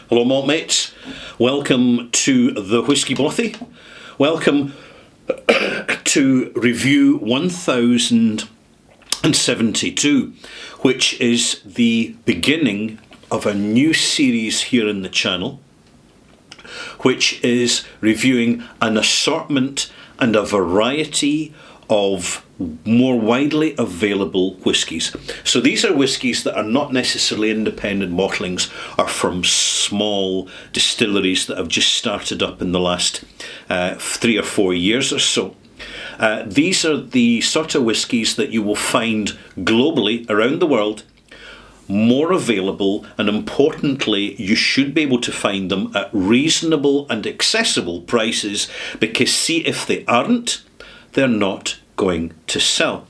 Hello, malt mates. Welcome to the Whisky Bothy. Welcome to review 1072, which is the beginning of a new series here in the channel, which is reviewing an assortment and a variety of more widely available whiskies. So these are whiskies that are not necessarily independent bottlings, or from small distilleries that have just started up in the last 3 or 4 years or so. These are the sort of whiskies that you will find globally around the world, more available, and importantly, you should be able to find them at reasonable and accessible prices, because see, if they aren't, they're not going to sell.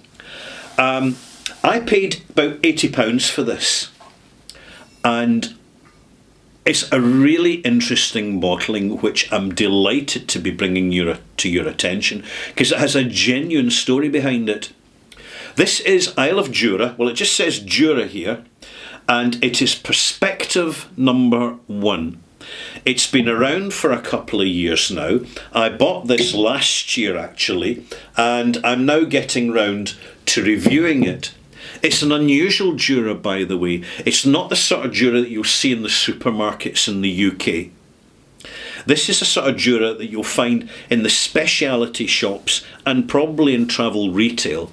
I paid about £80 for this, and it's a really interesting bottling which I'm delighted to be bringing to your attention, because it has a genuine story behind it. This is Isle of Jura. Well, it just says Jura here, and it is Perspective number 1. It's been around for a couple of years now. I bought this last year actually, and I'm now getting round to reviewing it. It's an unusual Jura, by the way. It's not the sort of Jura that you'll see in the supermarkets in the UK. This is a sort of Jura that you'll find in the speciality shops and probably in travel retail,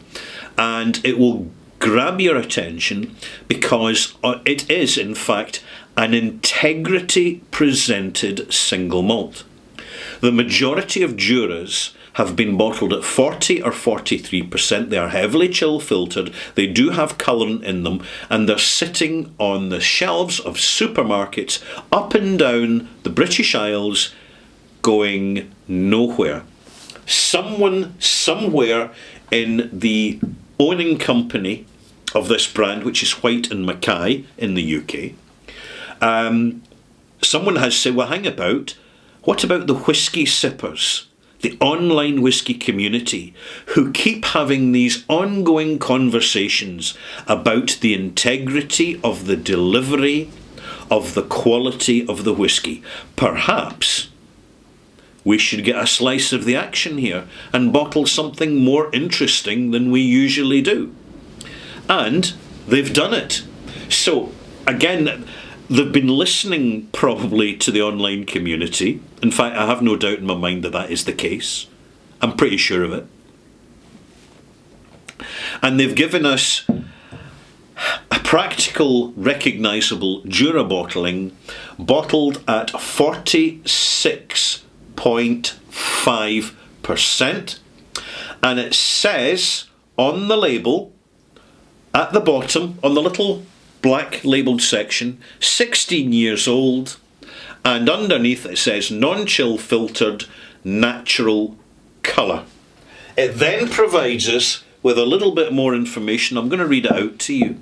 and it will grab your attention because it is, in fact, an integrity presented single malt. The majority of Juras have been bottled at 40 or 43%. They are heavily chill filtered, they do have colourant in them, and they're sitting on the shelves of supermarkets up and down the British Isles going nowhere. Someone somewhere in the owning company of this brand, which is White and Mackay in the UK, someone has said, well, hang about, what about the whisky sippers, the online whisky community, who keep having these ongoing conversations about the integrity of the delivery, of the quality of the whisky? Perhaps we should get a slice of the action here and bottle something more interesting than we usually do. And they've done it. So, again, they've been listening probably to the online community. In fact, I have no doubt in my mind that that is the case. I'm pretty sure of it. And they've given us a practical, recognisable Jura bottling, bottled at 46.5%. And it says on the label, at the bottom, on the little black labelled section, 16 years old, and underneath it says non-chill filtered, natural colour. It then provides us with a little bit more information. I'm going to read it out to you.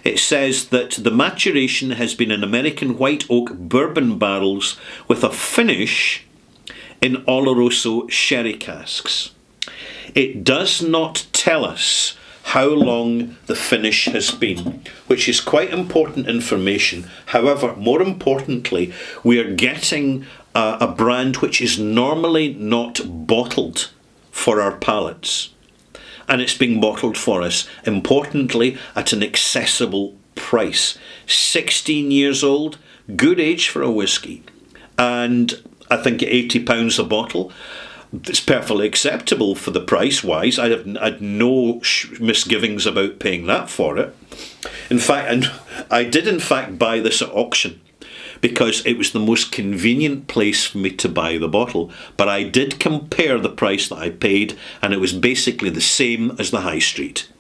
It says that the maturation has been in American white oak bourbon barrels with a finish in Oloroso sherry casks. It does not tell us how long the finish has been, which is quite important information. However, more importantly, we are getting a brand which is normally not bottled for our palates, and it's being bottled for us, importantly, at an accessible price. 16 years old, good age for a whisky, and I think at £80 a bottle, it's perfectly acceptable for the price wise. I had no misgivings about paying that for it. In fact, and I did in fact buy this at auction because it was the most convenient place for me to buy the bottle. But I did compare the price that I paid, and it was basically the same as the high street.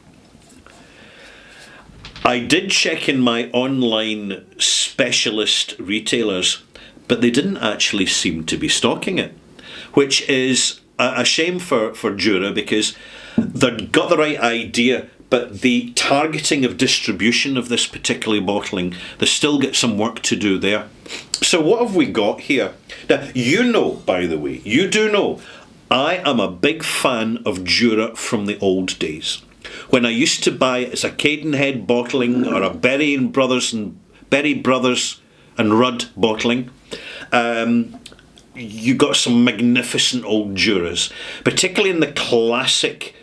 I did check in my online specialist retailers, but they didn't actually seem to be stocking it, which is a shame for Jura, because they've got the right idea, but the targeting of distribution of this particular bottling, they still get some work to do there. So what have we got here? Now, you know, by the way, you do know, I am a big fan of Jura from the old days. When I used to buy it as a Cadenhead bottling or a Berry Brothers and Rudd bottling. You got some magnificent old Juras, particularly in the classic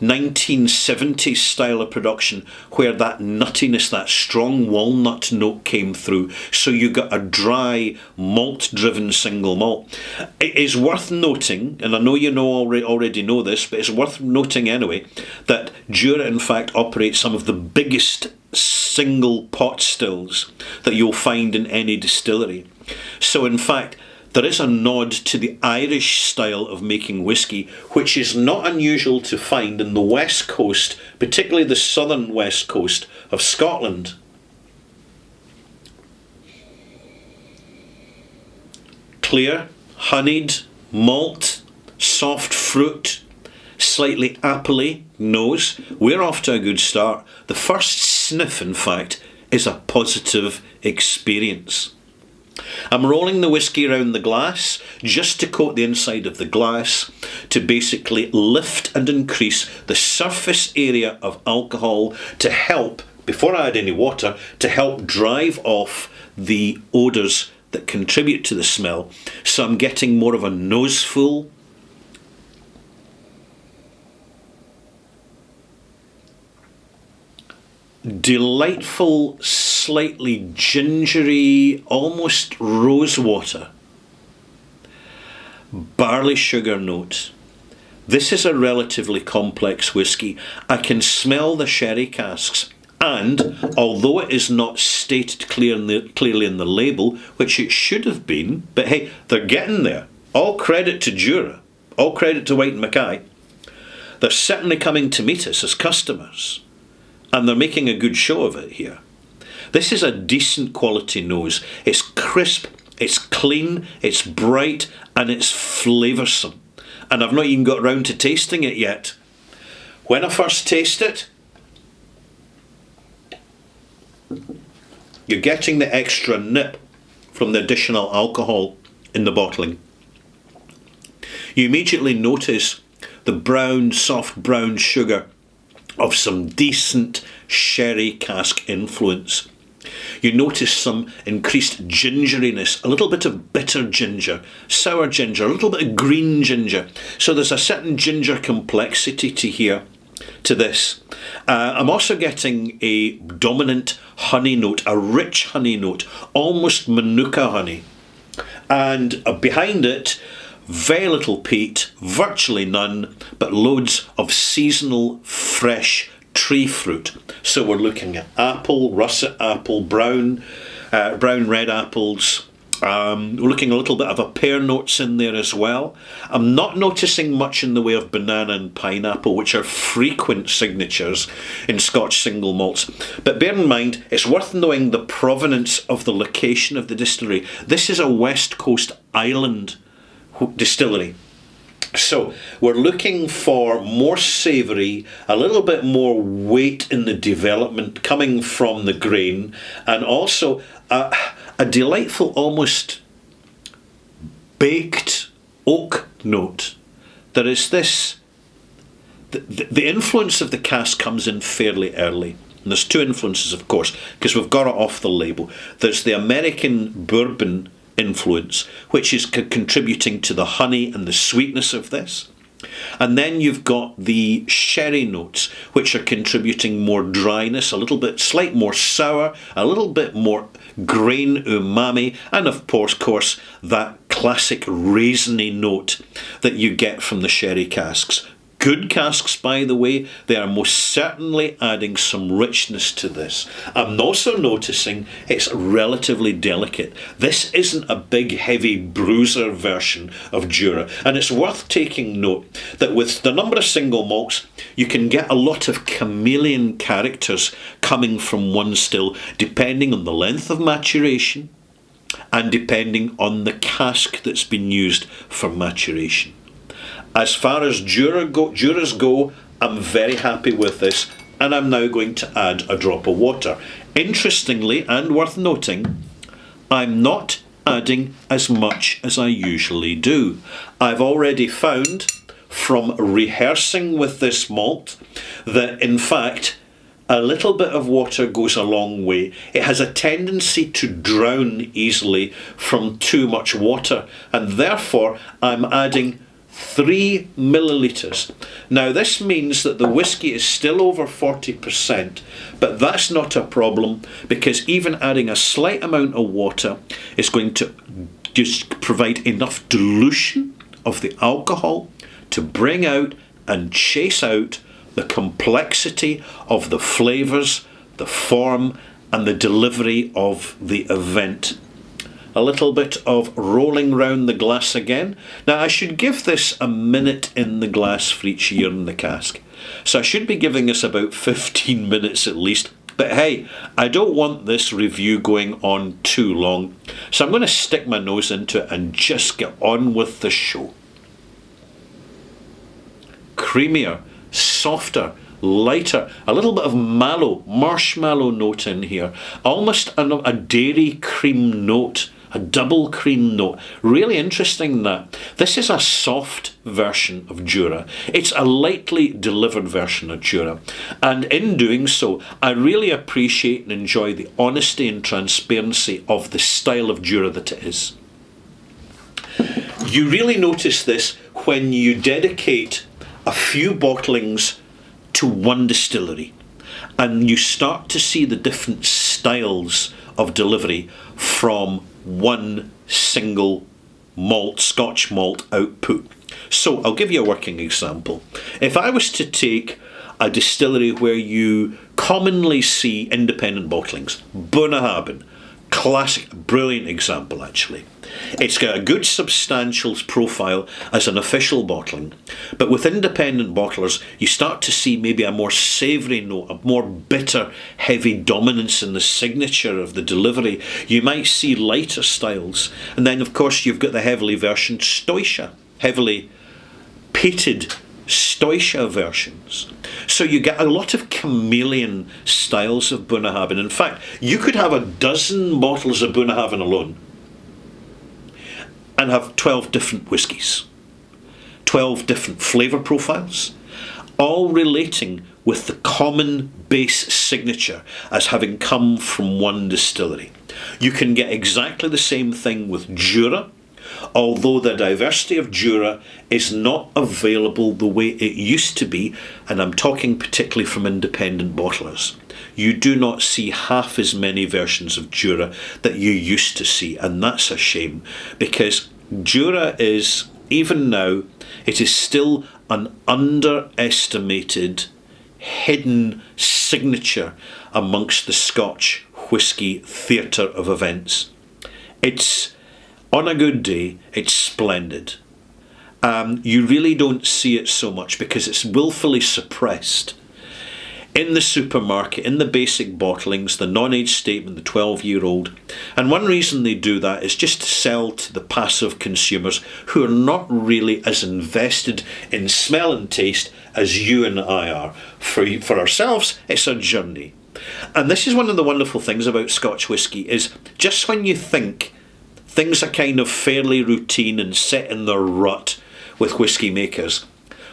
1970s style of production, where that nuttiness, that strong walnut note came through. So you got a dry, malt-driven single malt. It is worth noting, and I know you already know this, but it's worth noting anyway, that Jura in fact operates some of the biggest single pot stills that you'll find in any distillery. So in fact, there is a nod to the Irish style of making whisky, which is not unusual to find in the west coast, particularly the southern west coast of Scotland. Clear, honeyed, malt, soft fruit, slightly appley nose. We're off to a good start. The first sniff, in fact, is a positive experience. I'm rolling the whisky around the glass just to coat the inside of the glass to basically lift and increase the surface area of alcohol to help, before I add any water, to help drive off the odours that contribute to the smell. So I'm getting more of a noseful. Delightful, slightly gingery, almost rosewater, barley sugar note. This is a relatively complex whisky. I can smell the sherry casks, and although it is not stated clearly in the label, which it should have been, but hey, they're getting there. All credit to Jura, all credit to White & Mackay. They're certainly coming to meet us as customers. And they're making a good show of it here. This is a decent quality nose. It's crisp, it's clean, it's bright, and it's flavoursome. And I've not even got round to tasting it yet. When I first taste it, you're getting the extra nip from the additional alcohol in the bottling. You immediately notice the brown, soft brown sugar of some decent sherry cask influence. You notice some increased gingeriness, a little bit of bitter ginger, sour ginger, a little bit of green ginger. So there's a certain ginger complexity to this. I'm also getting a dominant honey note, a rich honey note, almost Manuka honey. And behind it, very little peat, virtually none, but loads of seasonal, fresh tree fruit. So we're looking at apple, russet apple, brown red apples. We're looking a little bit of a pear notes in there as well. I'm not noticing much in the way of banana and pineapple, which are frequent signatures in Scotch single malts. But bear in mind, it's worth knowing the provenance of the location of the distillery. This is a West Coast island distillery. So we're looking for more savoury, a little bit more weight in the development coming from the grain, and also a delightful, almost baked oak note. There is this, the influence of the cask comes in fairly early. And there's two influences, of course, because we've got it off the label. There's the American bourbon influence, which is contributing to the honey and the sweetness of this. And then you've got the sherry notes, which are contributing more dryness, a little bit slight more sour, a little bit more grain umami, and of course that classic raisiny note that you get from the sherry casks. Good casks, by the way, they are most certainly adding some richness to this. I'm also noticing it's relatively delicate. This isn't a big, heavy bruiser version of Jura, and it's worth taking note that with the number of single malts, you can get a lot of chameleon characters coming from one still, depending on the length of maturation and depending on the cask that's been used for maturation. As far as Juras go, I'm very happy with this, and I'm now going to add a drop of water. Interestingly, and worth noting, I'm not adding as much as I usually do. I've already found from rehearsing with this malt that, in fact, a little bit of water goes a long way. It has a tendency to drown easily from too much water, and therefore I'm adding 3 millilitres. Now this means that the whiskey is still over 40%, but that's not a problem, because even adding a slight amount of water is going to just provide enough dilution of the alcohol to bring out and chase out the complexity of the flavours, the form, and the delivery of the event. A little bit of rolling round the glass again. Now I should give this a minute in the glass for each year in the cask. So I should be giving this about 15 minutes at least. But hey, I don't want this review going on too long. So I'm going to stick my nose into it and just get on with the show. Creamier, softer, lighter, a little bit of mallow, marshmallow note in here, almost a dairy cream note, a double cream note. Really interesting that. This is a soft version of Jura. It's a lightly delivered version of Jura. And in doing so, I really appreciate and enjoy the honesty and transparency of the style of Jura that it is. You really notice this when you dedicate a few bottlings to one distillery, and you start to see the different styles of delivery from one single malt, Scotch malt output. So I'll give you a working example. If I was to take a distillery where you commonly see independent bottlings, Bunnahabhain, classic, brilliant example actually. It's got a good substantial profile as an official bottling, but with independent bottlers you start to see maybe a more savoury note, a more bitter, heavy dominance in the signature of the delivery. You might see lighter styles, and then of course you've got the heavily versioned Stoiccia, heavily peated Stoiccia versions. So you get a lot of chameleon styles of Bunnahabhain. In fact, you could have a dozen bottles of Bunnahabhain alone and have 12 different whiskies, 12 different flavour profiles, all relating with the common base signature as having come from one distillery. You can get exactly the same thing with Jura, although the diversity of Jura is not available the way it used to be, and I'm talking particularly from independent bottlers. You do not see half as many versions of Jura that you used to see, and that's a shame, because Jura is, even now, it is still an underestimated, hidden signature amongst the Scotch whisky theatre of events. It's, on a good day, it's splendid. You really don't see it so much because it's willfully suppressed in the supermarket, in the basic bottlings, the non-age statement, the 12-year-old. And one reason they do that is just to sell to the passive consumers who are not really as invested in smell and taste as you and I are. For ourselves, it's a journey. And this is one of the wonderful things about Scotch whisky, is just when you think things are kind of fairly routine and set in their rut with whisky makers,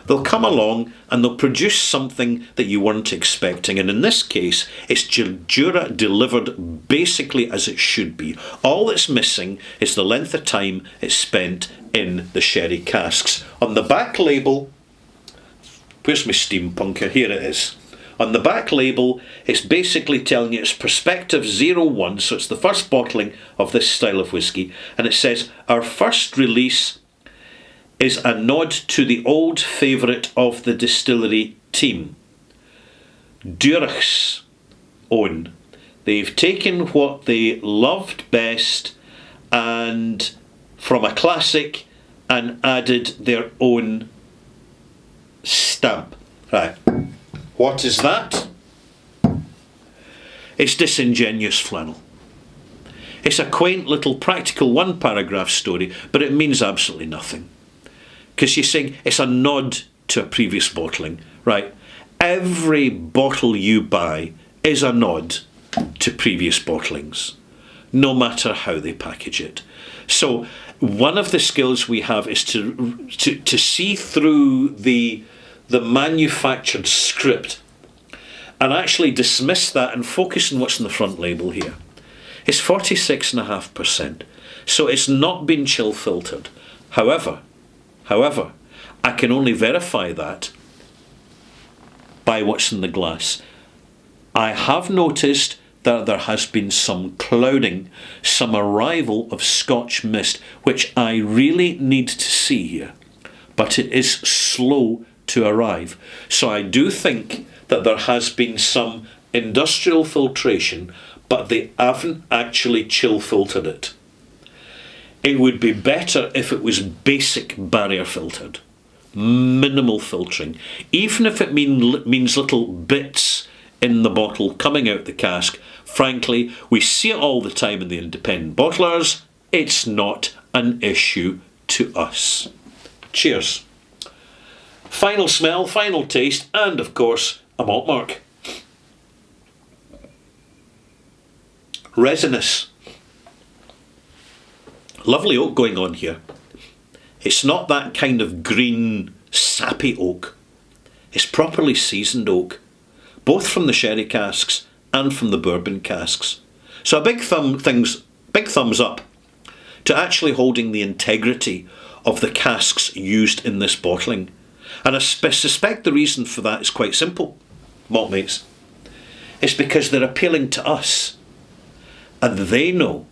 they'll come along and they'll produce something that you weren't expecting. And in this case, it's Jura delivered basically as it should be. All that's missing is the length of time it's spent in the sherry casks. On the back label, where's my steampunker? Here it is. On the back label, it's basically telling you it's Perspective 01, so it's the first bottling of this style of whisky, and it says, our first release is a nod to the old favourite of the distillery team, Duroch's own. They've taken what they loved best and from a classic and added their own stamp. Right. What is that? It's disingenuous flannel. It's a quaint little practical one-paragraph story, but it means absolutely nothing. Because you're saying it's a nod to a previous bottling, right? Every bottle you buy is a nod to previous bottlings, no matter how they package it. So one of the skills we have is to see through the manufactured script and actually dismiss that and focus on what's in the front label here. It's 46.5%. So it's not been chill filtered. However, I can only verify that by what's in the glass. I have noticed that there has been some clouding, some arrival of Scotch mist, which I really need to see here. But it is slow to arrive. So I do think that there has been some industrial filtration, but they haven't actually chill filtered it. It would be better if it was basic barrier filtered, minimal filtering, even if it means little bits in the bottle coming out the cask. Frankly, we see it all the time in the independent bottlers. It's not an issue to us. Cheers. Final smell, final taste, and of course, a malt mark. Resinous. Lovely oak going on here. It's not that kind of green, sappy oak. It's properly seasoned oak, both from the sherry casks and from the bourbon casks. So a big thumbs up to actually holding the integrity of the casks used in this bottling. And I suspect the reason for that is quite simple, maltmates. It's because they're appealing to us. And they know,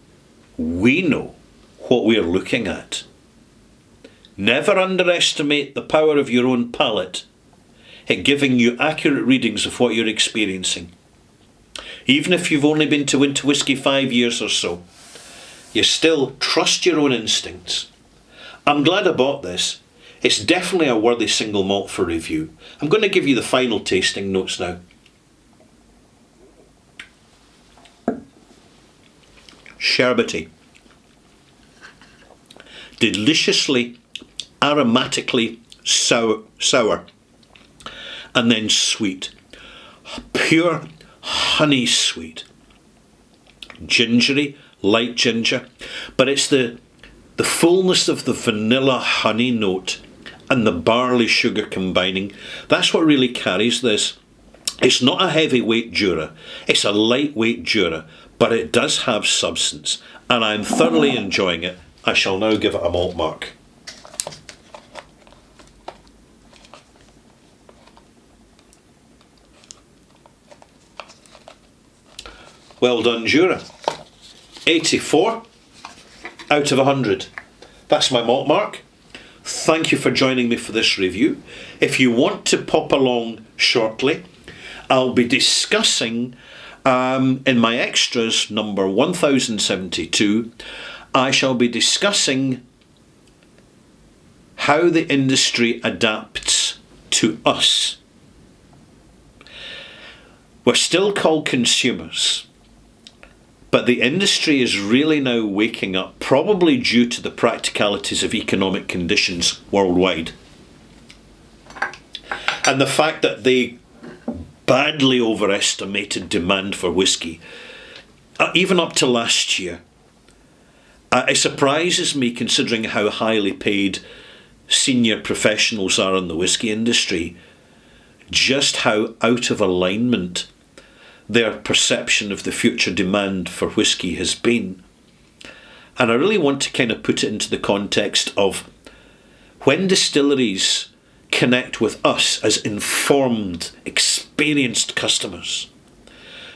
we know, what we're looking at. Never underestimate the power of your own palate at giving you accurate readings of what you're experiencing. Even if you've only been to Winter Whisky 5 years or so, you still trust your own instincts. I'm glad I bought this. It's definitely a worthy single malt for review. I'm going to give you the final tasting notes now. Sherbety. Deliciously, aromatically sour, and then sweet. Pure honey sweet. Gingery, light ginger, but it's the fullness of the vanilla honey note and the barley sugar combining. That's what really carries this. It's not a heavyweight Jura, it's a lightweight Jura, but it does have substance, and I'm thoroughly enjoying it. I shall now give it a malt mark. Well done, Jura. 84 out of 100. That's my malt mark. Thank you for joining me for this review. If you want to pop along shortly, I'll be discussing in my extras number 1072, I shall be discussing how the industry adapts to us. We're still called consumers, but the industry is really now waking up, probably due to the practicalities of economic conditions worldwide. And the fact that they badly overestimated demand for whisky, even up to last year. It surprises me, considering how highly paid senior professionals are in the whisky industry, just how out of alignment their perception of the future demand for whisky has been. And I really want to kind of put it into the context of when distilleries connect with us as informed, experienced customers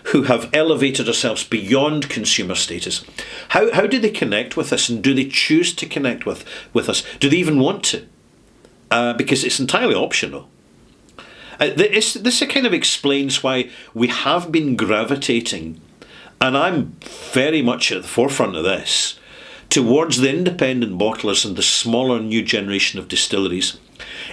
who have elevated ourselves beyond consumer status. How do they connect with us, and do they choose to connect with us? Do they even want to? Because it's entirely optional. This kind of explains why we have been gravitating, and I'm very much at the forefront of this, towards the independent bottlers and the smaller new generation of distilleries,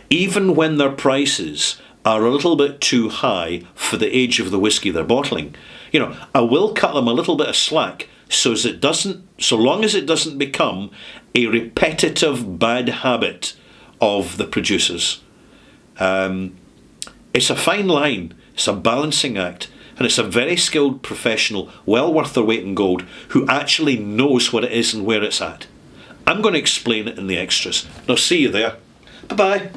even when their prices are a little bit too high for the age of the whisky they're bottling. You know, I will cut them a little bit of slack so long as it doesn't become a repetitive bad habit of the producers. It's a fine line, it's a balancing act, and it's a very skilled professional, well worth their weight in gold, who actually knows what it is and where it's at. I'm going to explain it in the extras. I'll see you there. Bye-bye.